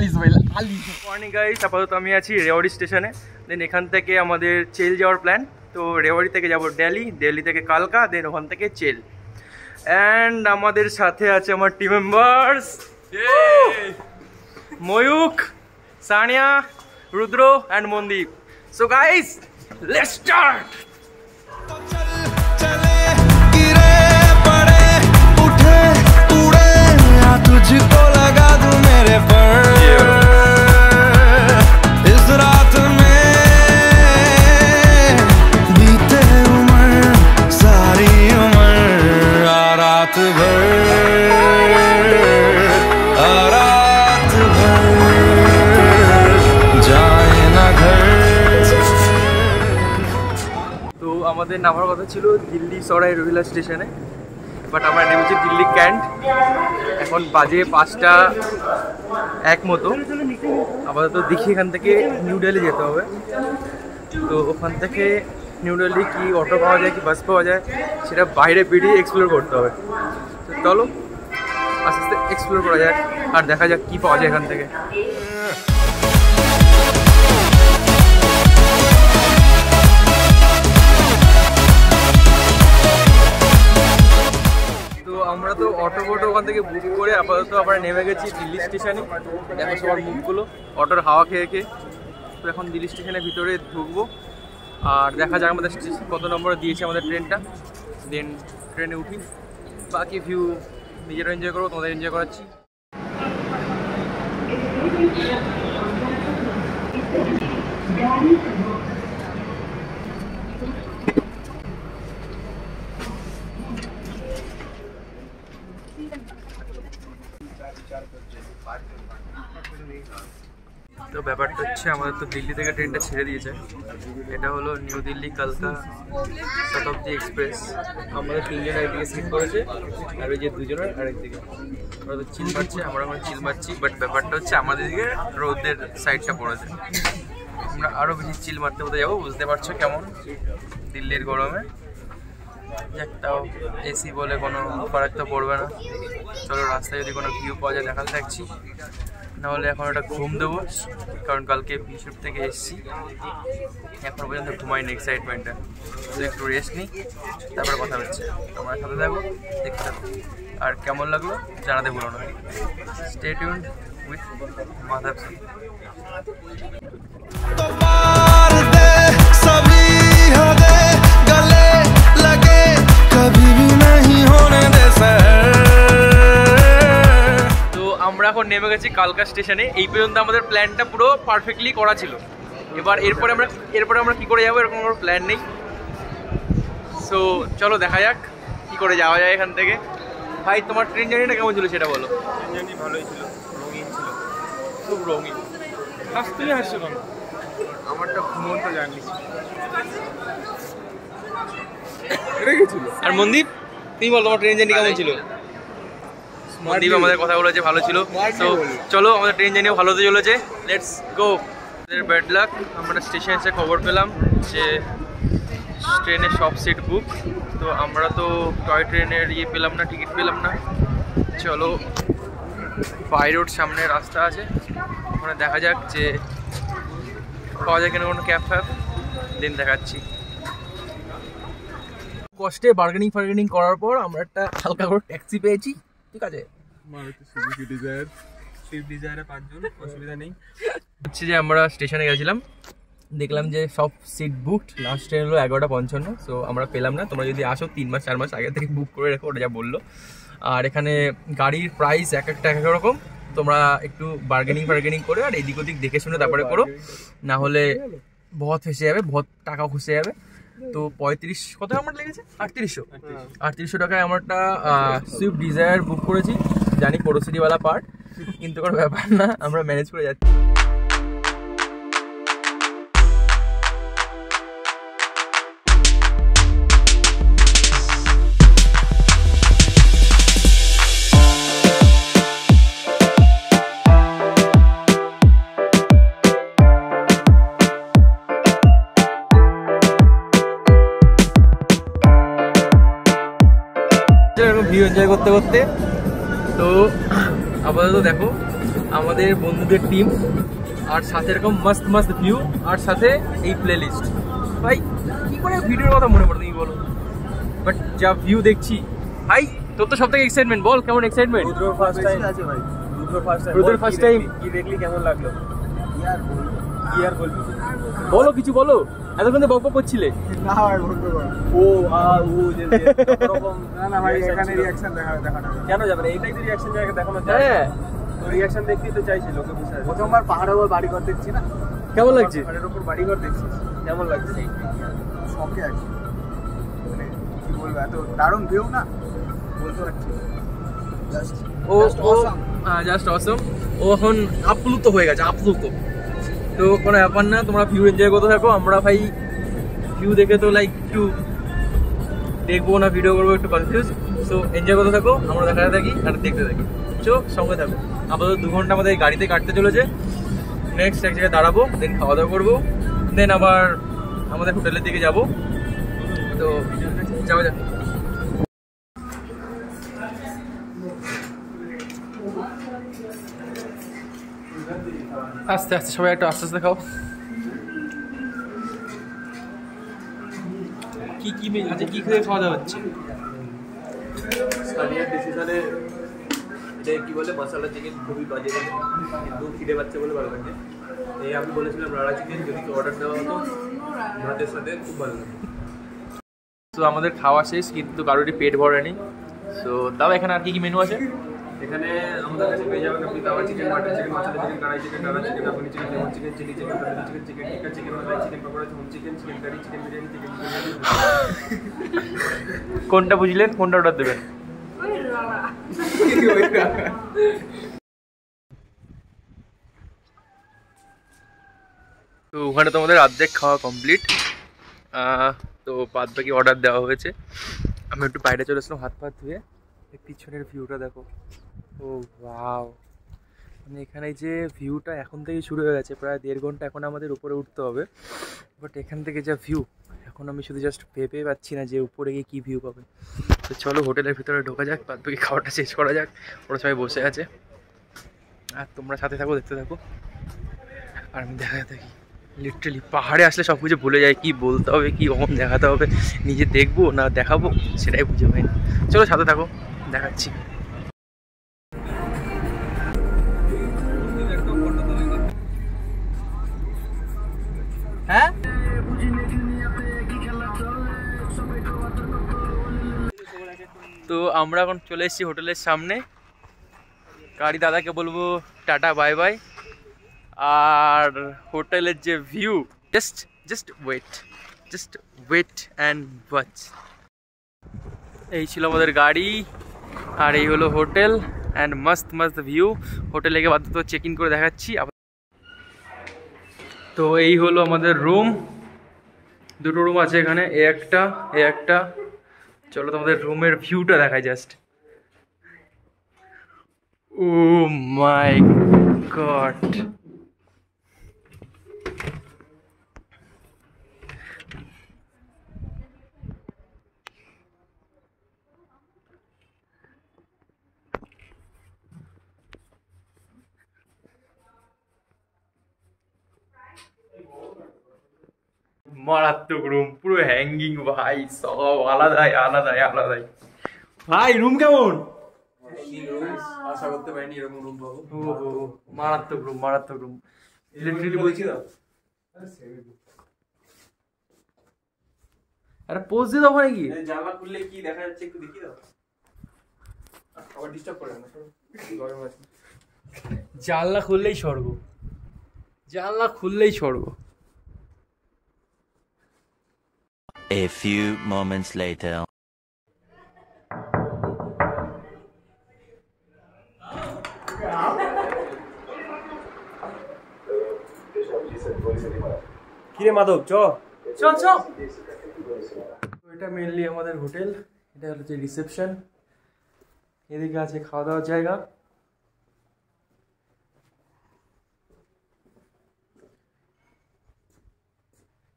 Morning guys, আপাতত আমি আছি রেওয়াড়ি স্টেশনে। দেন এখান থেকে আমাদের চেল যাওয়ার প্ল্যান। তো রেওয়াড়ি থেকে যাব দিল্লি, দিল্লি থেকে কালকা, দেন ওখান থেকে চেল। অ্যান্ড আমাদের সাথে আছে আমার team members Mayukh, Sania, Rudra and Mandeep. So guys, let's start. तुझको लगा दूं मेरे पर इस रात में बीते उम्र सारी उम्र आ रात भर जाए ना घर। তো আমাদের নামার কথা ছিল দিল্লি সরাই রোহিলা স্টেশনে, বাট আমরা নেমেছি দিল্লি ক্যান্ট। এখন বাজে 5:01 মতো। আপাতত দেখি এখান থেকে নিউ দিল্লি যেতে হবে। তো ওখান থেকে নিউ দিল্লি কি অটো পাওয়া যায় কি বাস পাওয়া যায় সেটা বাইরে বেরিয়ে এক্সপ্লোর করতে হবে। তো চলো আস্তে আস্তে এক্সপ্লোর করা যায় আর দেখা যাক কি পাওয়া যায় এখান থেকে। আমরা তো অটো ওখান থেকে বুক করে আপাতত আমরা নেমে গেছি দিল্লি স্টেশনে। দেখো সবার মুখগুলো অটোর হাওয়া খেয়ে খেয়ে। তো এখন দিল্লি স্টেশনের ভিতরে ঢুকবো আর দেখা যাক আমাদের স্টেশন কত নম্বরে দিয়েছে আমাদের ট্রেনটা। দেন ট্রেনে উঠি, বাকি ভিউ নিজেরা এনজয় করবো, তোমাদের এনজয় করাচ্ছি। তো ব্যাপারটা হচ্ছে আমাদের তো দিল্লি থেকে ট্রেনটা ছেড়ে দিয়েছে। এটা হলো নিউ দিল্লি কালকা শতাব্দী এক্সপ্রেস। আমাদের 3 জন একদিকে সিট করেছে আর ওই যে 2 জনের আরেকদিকে। ওরা তো চিল মারছে, আমরা চিল মারছি, বাট ব্যাপারটা হচ্ছে আমাদের দিকে রোদের সাইডটা পড়েছে। আমরা আরও বেশি চিল মারতে মতো যাবো, বুঝতে পারছো কেমন দিল্লির গরমে। একটাও এসি বলে কোনো ফারাক তো পড়বে না। চলো রাস্তায় যদি কোনো ভিউ পাওয়া যায় দেখাতে থাকছি, নাহলে এখন একটা ঘুম দেবো, কারণ কালকে বিশুপ থেকে এসেছি, এখন পর্যন্ত ঘুমাইনি এক্সাইটমেন্টটা। তো একটু রেস্ট নিই, তারপরে কথা হচ্ছে। তোমার সাথে থাকবো, দেখতে থাকবো, আর কেমন লাগলো জানাতে ভুলো না। Stay tuned with Madhav Singh. আমরা এখন নেমে গেছি কালকা স্টেশনে। এই পর্যন্ত আমাদের প্ল্যানটা পুরো পারফেক্টলি করা ছিল। এরপরে আমরা কি করে যাবো এরকম কোনো প্ল্যান নেই। সো চলো দেখা যাক কি করে যাওয়া যায় এখান থেকে। ভাই তোমার ট্রেন জার্নিটা কেমন ছিল সেটা বলো। ট্রেন জার্নি ভালোই ছিল, রঙিন ছিল, খুব রঙিন। হাসতেই হাসছো কেন? আমারটা ঘুমন্ত জার্নি ছিল। আর মনদীপ তুমি বল তোমার ট্রেন জার্নি কেমন ছিল? মনদীপ আমাদের কথা বলেছে ভালো ছিল। তো চলো আমাদের ট্রেন জার্নিও ভালো হতে চলেছে, লেটস গো। আমাদের ব্যাড লাক, আমরা স্টেশনে এসে খবর পেলাম যে ট্রেনের সব সিট বুক। তো আমরা তো টয় ট্রেনের পেলাম না, টিকিট পেলাম না। চলো বাই রোড সামনে রাস্তা আছে, ওখানে দেখা যাক যে পাওয়া যায় কেন কোনো ক্যাব ফ্যাব, দিন দেখাচ্ছি। কষ্টে বার্গেনিং করার পর আমরা একটা হালকা করে ট্যাক্সি পেয়েছি, ঠিক আছে। সুইফট ডিজায়ারে 5 জন, অসুবিধা নেই। হচ্ছে যে আমরা স্টেশনে গেছিলাম, দেখলাম যে সব সিট বুকড। লাস্ট ট্রেন হলো 11:55। সো আমরা পেলাম না। তোমরা যদি আসো 3 মাস 4 মাস আগে থেকে বুক করে রেখো, ওটা যা বললো। আর এখানে গাড়ির প্রাইস এক একটা এক রকম। তোমরা একটু বার্গেনিং করে আর এদিক ওদিক দেখে শুনে তারপরে করো, না হলে বহুত ফেসে যাবে, বহুত টাকাও খুঁজে যাবে। তো 35 কত আমার লেগেছে, 3800 টাকায় আমরা একটা সুইফট ডিজায়ার বুক করেছি। জানি পড়োসিটিওয়ালা পার্ট, কিন্তু কোনো ব্যাপার না, আমরা ম্যানেজ করে যাচ্ছি। ভিউ এনজয় করতে করতে। তো আপাতত দেখো আমাদের বন্ধুদের টিম, আর সাথে এরকম মস্ত মস্ত ভিউ, আর সাথে এই প্লে লিস্ট। ভাই কি করে ভিডিওর কথা মনে পড়ে তুমি বলো, বাট যা ভিউ দেখছি ভাই, তোর তো সব থেকে এক্সাইটমেন্ট, বল কেমন এক্সাইটমেন্ট? রুদ্র ফার্স্ট টাইম আছে ভাই, রুদ্র ফার্স্ট টাইম কি দেখলি, কেমন লাগলো? কি আর বলবি, বলো কিছু বলো, এতক্ষণ বক বক করছিলে। না ভাই বন্ধু, ও যে রকম না ভাই, এখানে রিঅ্যাকশন দেখানো কেন যাবে না? এইটাই তো রিঅ্যাকশন জায়গা দেখানো যায়। হ্যাঁ, রিঅ্যাকশন দেখতেই তো চাইছি লোকে বসে আছে। প্রথমবার পাহাড়ের উপর বাড়িঘর দেখছি না, কেমন লাগছে? পাহাড়ের উপর বাড়িঘর দেখছিস, কেমন লাগছে? শখে আছি, মানে কি বলবো, এত দারুণ ভিউ না, বলতে পারছি না। জাস্ট অসম। ও এখন আপ্লুত হয়ে গেছে, আপ্লুত। তো কোনো ব্যাপার না, তোমরা ভিউ এনজয় করতে থাকো। আমরা ভাই ভিউ দেখে তো লাইক একটু দেখবো না ভিডিও করবো, একটু কনফিউজ। সো এনজয় করতে থাকো, আমরা দেখাতে থাকি আর দেখতে থাকি। চো সঙ্গে থাকো। আপাতত 2 ঘন্টা আমাদের গাড়িতে কাটতে চলেছে। নেক্সট এক জায়গায় দাঁড়াবো, দেন খাওয়া দাওয়া করবো, দেন আবার আমাদের হোটেলের দিকে যাবো। তো যাওয়া যাক। আস্তে আস্তে সবাই একটু আস্তে আস্তে খাও। কি কি আচ্ছা কি খেয়ে খাওয়া দাওয়া হচ্ছে? স্থানীয় ডিসিশনে এটা কি বলে, মশলা চিকেন খুবই বাজে লাগে, কিন্তু খিদে পাচ্ছে বলে ভালো লাগে। এই আমি বলেছিলাম রাড়া চিকেন, যদি অর্ডার দেওয়া হতো ভাতের সাথে খুব ভালো লাগে। তো আমাদের খাওয়া শেষ, কিন্তু কারোরই পেট ভরেনি। সো তাও এখানে আর কি কি মেনু আছে? এখানে আমাদের কাছে পেয়ে যাবেন আপনি tawa chicken, butter chicken, masala chicken, kadai chicken, ডালা chicken, Afghani chicken, lemon chicken, chilli chicken, tandoori chicken, chicken tikka, chicken malai, chicken pakora, home chicken, chicken curry, chicken biryani, chicken biryani. কোনটা বুঝলেন, কোনটা অর্ডার দেবেন? তো ওখানে তো আমাদের অর্ধেক খাওয়া কমপ্লিট। তো বাদ বাকি অর্ডার দেওয়া হয়েছে। আমি একটু বাইরে চলে এসলাম হাত পা ধুয়ে। পিছনের ভিউটা দেখো, ও ওয়াও! মানে এখানে যে ভিউটা এখন থেকে শুরু হয়ে গেছে, প্রায় 1.5 ঘন্টা এখন আমাদের উপরে উঠতে হবে। বাট এখান থেকে যা ভিউ, এখন আমি শুধু জাস্ট ভেবে পাচ্ছি না যে উপরে গিয়ে কী ভিউ পাবে। তো চলো হোটেলের ভিতরে ঢোকা যাক, বাদ বাকি খাওয়াটা শেষ করা যাক। ওরা সবাই বসে আছে, আর তোমরা সাথে থাকো, দেখতে থাকো, আর আমি দেখাতে থাকি। লিটারালি পাহাড়ে আসলে সব কিছু ভুলে যায়, কী বলতে হবে, কী কখন দেখাতে হবে, নিজে দেখবো না দেখাবো সেটাই বুঝে পাই না। চলো সাথে থাকো, দেখাচ্ছি। হ্যাঁ, তো আমরা এখন চলে এসেছি হোটেলের সামনে। গাড়ি দাদাকে বলবো টাটা বাই বাই। আর হোটেলের যে view, just wait and watch. এই ছিল আমাদের গাড়ি, আর এই হলো হোটেল, অ্যান্ড মস্ত মস্ত ভিউ। হোটেলে গিয়ে বাধ্য তো চেক ইন করে দেখাচ্ছি। তো এই হলো আমাদের রুম, 2টো রুম আছে এখানে, এ একটা। চলো তোমাদের রুমের ভিউটা দেখাই জাস্ট। ও মাই গড! মারাত্মক রুম, পুরো হ্যাঙ্গিং ভাই, সব আলাদাই। ভাই রুম কেমন? আশা করতে পারিনি এরকম রুম পাবো। মারাত্মক রুম। ইলেকট্রিক বলছি না, আরে পোজ দিয়ে দাও নাকি? জানলা খুললে কি দেখা যাচ্ছে একটু দেখি দাও, আবার ডিস্টার্ব করে না, গরম আছে। জানলা খুললেই স্বর্গ। A few moments later. কিরে মাধব, চ। এটা মেনলি আমাদের হোটেল, এটা হচ্ছে রিসেপশন, এদিকে আছে খাওয়া দাওয়ার জায়গা।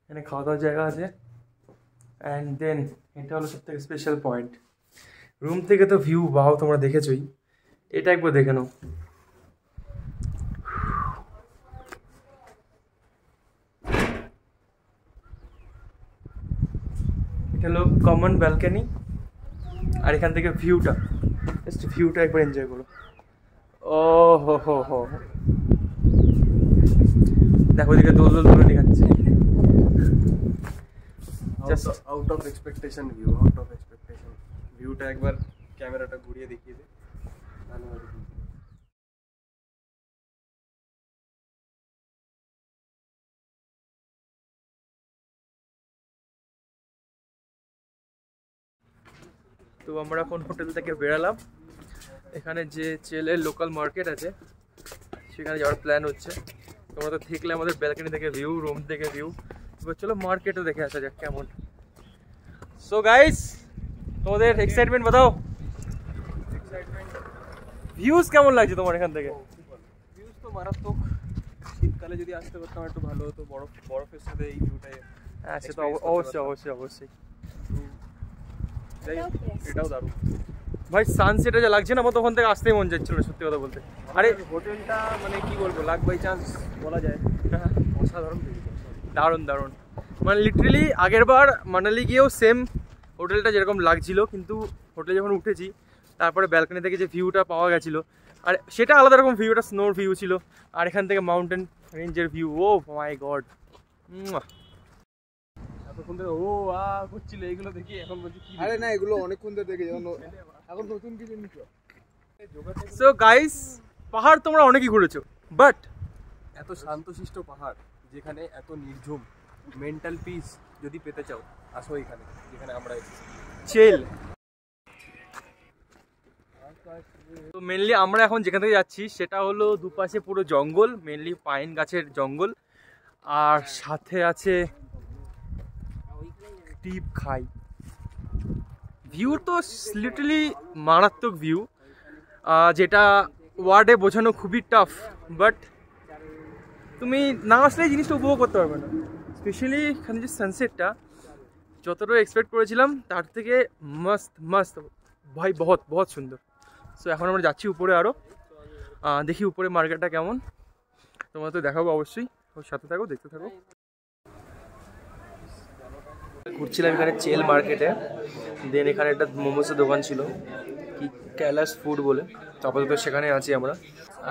এখানে খাওয়া দাওয়ার জায়গা আছে, অ্যান্ড দেন এটা হলো সব থেকে স্পেশাল পয়েন্ট। রুম থেকে তো ভিউ বাও তোমরা দেখেছোই, এটা একবার দেখে নাও। এটা হলো কমন ব্যালকনি, আর এখান থেকে ভিউটা, জাস্ট ভিউটা একবার এনজয় করো। ও হো হো হো, দেখো ওদিকে দোল দোল করে দেখাচ্ছে। Just out of expectation view, out of expectation ভিউটা একবার ক্যামেরাটা ঘুরিয়ে দেখিয়ে দে। তো আমরা এখন হোটেল থেকে বেরালাম, এখানে যে চেলের লোকাল মার্কেট আছে সেখানে যাওয়ার প্ল্যান হচ্ছে। তোমরা তো দেখলে আমাদের ব্যালকনি থেকে ভিউ, রুম থেকে ভিউ, এবার চলো মার্কেটও দেখে আসা যাক কেমন। সো গাইস, তোমাদের এক্সাইটমেন্ট বাতাও, ভিউজ কেমন লাগছে তোমার এখান থেকে? ভিউজ তো মারাত্মক। শীতকালে যদি আসতে পারতাম একটু ভালো হতো, বরফের সাথে এই ভিউটাই। হ্যাঁ সে তো অবশ্যই অবশ্যই অবশ্যই। এটাও দারুণ ভাই, সানসেটে যা লাগছে না, আমার তখন থেকে আসতেই মন যাচ্ছিল না সত্যি কথা বলতে। আরে হোটেলটা মানে কি বলবো, লাক বাই চান্স বলা যায়। অসাধারণ, দারুণ দারুণ, মানে লিটারেলি আগের বার মানালি গিয়েও সেম হোটেলটা যেরকম লাগছিল, কিন্তু হোটেলে যখন উঠেছি তারপরে ব্যালকনি থেকে যে ভিউটা পাওয়া গেছিলো, আর সেটা আলাদা রকম ভিউ, এটা স্নোর ভিউ ছিল, আর এখান থেকে মাউন্টেন রেঞ্জের ভিউ, ও মাই গড। এতক্ষণ ধরে ও করছিল এইগুলো দেখি, এখন বলছি কি। আরে না, এগুলো অনেকক্ষণ ধরে দেখে, এখন নতুন কিছু নিচ্ছ। সো গাইস, পাহাড় তোমরা অনেকই ঘুরেছো, বাট এত শান্তশিষ্ট পাহাড় যেখানে এত নির্ঝুম, মেন্টাল পিস যদি পেতে চাও আসো এখানে, যেখানে আমরা এসেছি। চিল। তো মেনলি আমরা এখন যেখান থেকে যাচ্ছি সেটা হলো দুপাশে পুরো জঙ্গল, মেনলি পাইন গাছের জঙ্গল, আর সাথে আছে ডিপ খাই। ভিউ তো লিটারালি মারাত্মক ভিউ, যেটা ওয়ার্ডে বোঝানো খুবই টাফ, বাট তুমি না আসলে এই জিনিসটা উপভোগ করতে পারবে না। স্পেশালি এখানে যে সানসেটটা যতটা এক্সপেক্ট করেছিলাম তার থেকে মস্ত মস্ত ভাই, বহুত বহুত সুন্দর। সো এখন আমরা যাচ্ছি উপরে, আরও দেখি উপরে মার্কেটটা কেমন, তোমরা তো দেখাবো অবশ্যই, ওর সাথে থাকো, দেখতে থাকো। ঘুরছিলাম এখানে চেল মার্কেটে, দেন এখানে একটা মোমোসের দোকান ছিল, কি ক্যালাস ফুড বলে, তো আপাতত সেখানে আছি আমরা।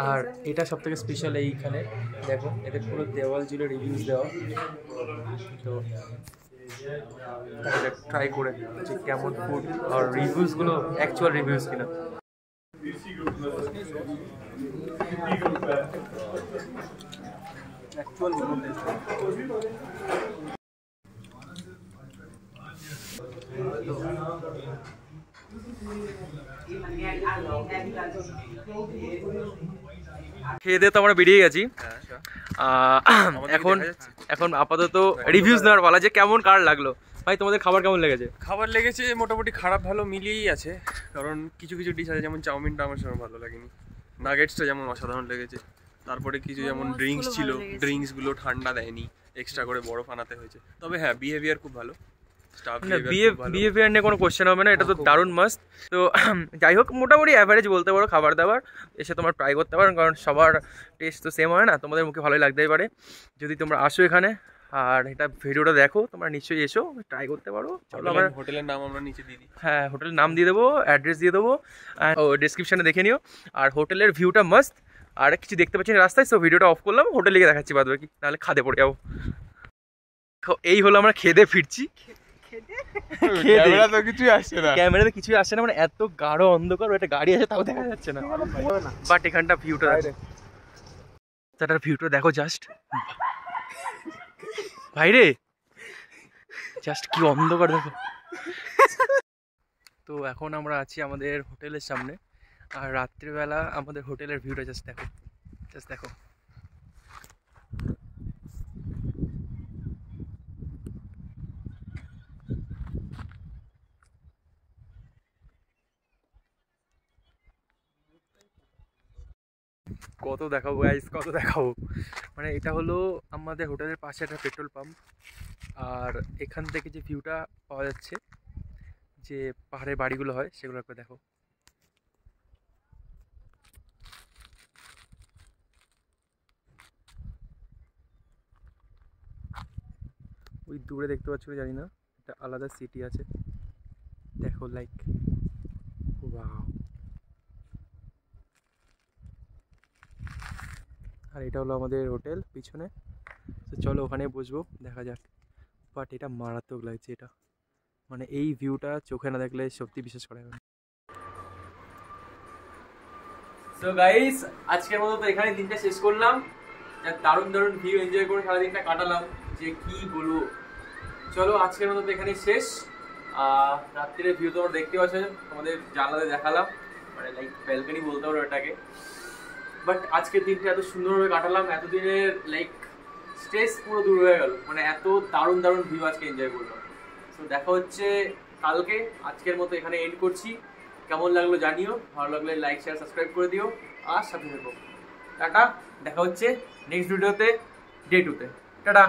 আর এটা সব থেকে স্পেশাল এইখানে দেখো, এদের পুরো দেওয়াল জুড়ে রিভিউজ দেওয়া, তো ট্রাই করে যে কেমন ফুড আর রিভিউজগুলো অ্যাকচুয়াল রিভিউজ কিনা। অ্যাকচুয়াল খেয়ে দিয়ে তো আমরা বেরিয়ে গেছি, এখন এখন আপাতত রিভিউজ নেওয়ার পালা, যে কেমন কার লাগলো। ভাই তোমাদের খাবার কেমন লেগেছে? খাবার লেগেছে মোটামুটি, খারাপ ভালো মিলিয়েই আছে, কারণ কিছু কিছু ডিশ আছে, যেমন চাউমিনটা আমার সেরকম ভালো লাগেনি, নাগেটসটা যেমন অসাধারণ লেগেছে, তারপরে কিছু যেমন ড্রিঙ্কস ছিল, ড্রিঙ্কসগুলো ঠান্ডা দেয়নি, এক্সট্রা করে বরফ আনাতে হয়েছে। তবে হ্যাঁ, বিহেভিয়ার খুব ভালো, বিহেভিয়ার নিয়ে কোনো কোশ্চেন হবে না, এটা তো দারুণ মাস্ট। তো যাই হোক, মোটামুটি অ্যাভারেজ বলতে পারো খাবার দাবার, এসে তোমরা ট্রাই করতে পারো, কারণ সবার টেস্ট তো সেম হয় না, তোমাদের মুখে ভালোই লাগতেই পারে যদি তোমরা আসো এখানে। আর এটা ভিডিওটা দেখো, তোমরা নিশ্চয়ই এসো, ট্রাই করতে পারো। চলো, আমরা হোটেলের নাম আমরা নিচে দিয়ে দিই। হ্যাঁ, হোটেলের নাম দিয়ে দেবো, অ্যাড্রেস দিয়ে দেবো, ও ডিসক্রিপশানে দেখে নিও। আর হোটেলের ভিউটা মাস্ট, আর কিছু দেখতে পাচ্ছি না রাস্তায়, সো ভিডিওটা অফ করলাম, হোটেলে গিয়ে দেখাচ্ছি বাদ বাকি, নাহলে খাদে পড়ে যাবো। এই হলো আমরা খেদে ফিরছি, ক্যামেরা তো কিছুই আসছে না, ক্যামেরাতে কিছুই আসছে না, মানে এত গাঢ় অন্ধকার, একটা গাড়ি আছে তাও দেখা যাচ্ছে না, বাট এখানটা ভিউটা দেখো, ভিউটা দেখো জাস্ট, ভাইরে জাস্ট কি অন্ধকার দেখো। তো এখন আমরা আছি আমাদের হোটেলের সামনে, আর রাত্রিবেলা আমাদের হোটেলের ভিউটা জাস্ট দেখো, জাস্ট দেখো। কত দেখাবো গাইস, কত দেখাবো, মানে এটা হলো আমাদের হোটেলের পাশে একটা পেট্রোল পাম্প, আর এখান থেকে যে ভিউটা পাওয়া যাচ্ছে, যে পাহাড়ের বাড়িগুলো হয় সেগুলো একবার দেখো। ওই দূরে দেখতে পাচ্ছ জানি না, এটা একটা আলাদা সিটি আছে দেখো, লাইক ওয়াও। আর এটা হলো আমাদের হোটেল পিছনে, তো চলো ওখানে বসবো, দেখা যাক। বাট এটা মারাত্মক লাগছে, এটা মানে এই ভিউটা চোখে না দেখলে সত্যি বিশ্বাস করা যাবে না। সো গাইস, আজকের মতো তো এখানে দিনটা শেষ করলাম। দারুণ দারুণ ভিউ এনজয় করে সারাদিনটা কাটালাম, যে কি বলবো। চলো আজকের মতো তো এখানেই শেষ। রাত্রির ভিউ তোমরা দেখতে পাচ্ছ, তোমাদের জানলাতে দেখালাম, মানে লাইক ব্যালকনি বলতে পারো এটাকে। বাট আজকের দিনটা এত সুন্দরভাবে কাটালাম, এতদিনের লাইক স্ট্রেস পুরো দূর হয়ে গেল, মানে এত দারুণ দারুণ ভিউ আজকে এনজয় করলাম। তো দেখা হচ্ছে কালকে। আজকের মতো এখানে এন্ড করছি। কেমন লাগলো জানিও, ভালো লাগলে লাইক শেয়ার সাবস্ক্রাইব করে দিও, আর সাথে থেকো। টাটা, দেখা হচ্ছে নেক্সট ভিডিওতে, ডে 2 তে। টাটা।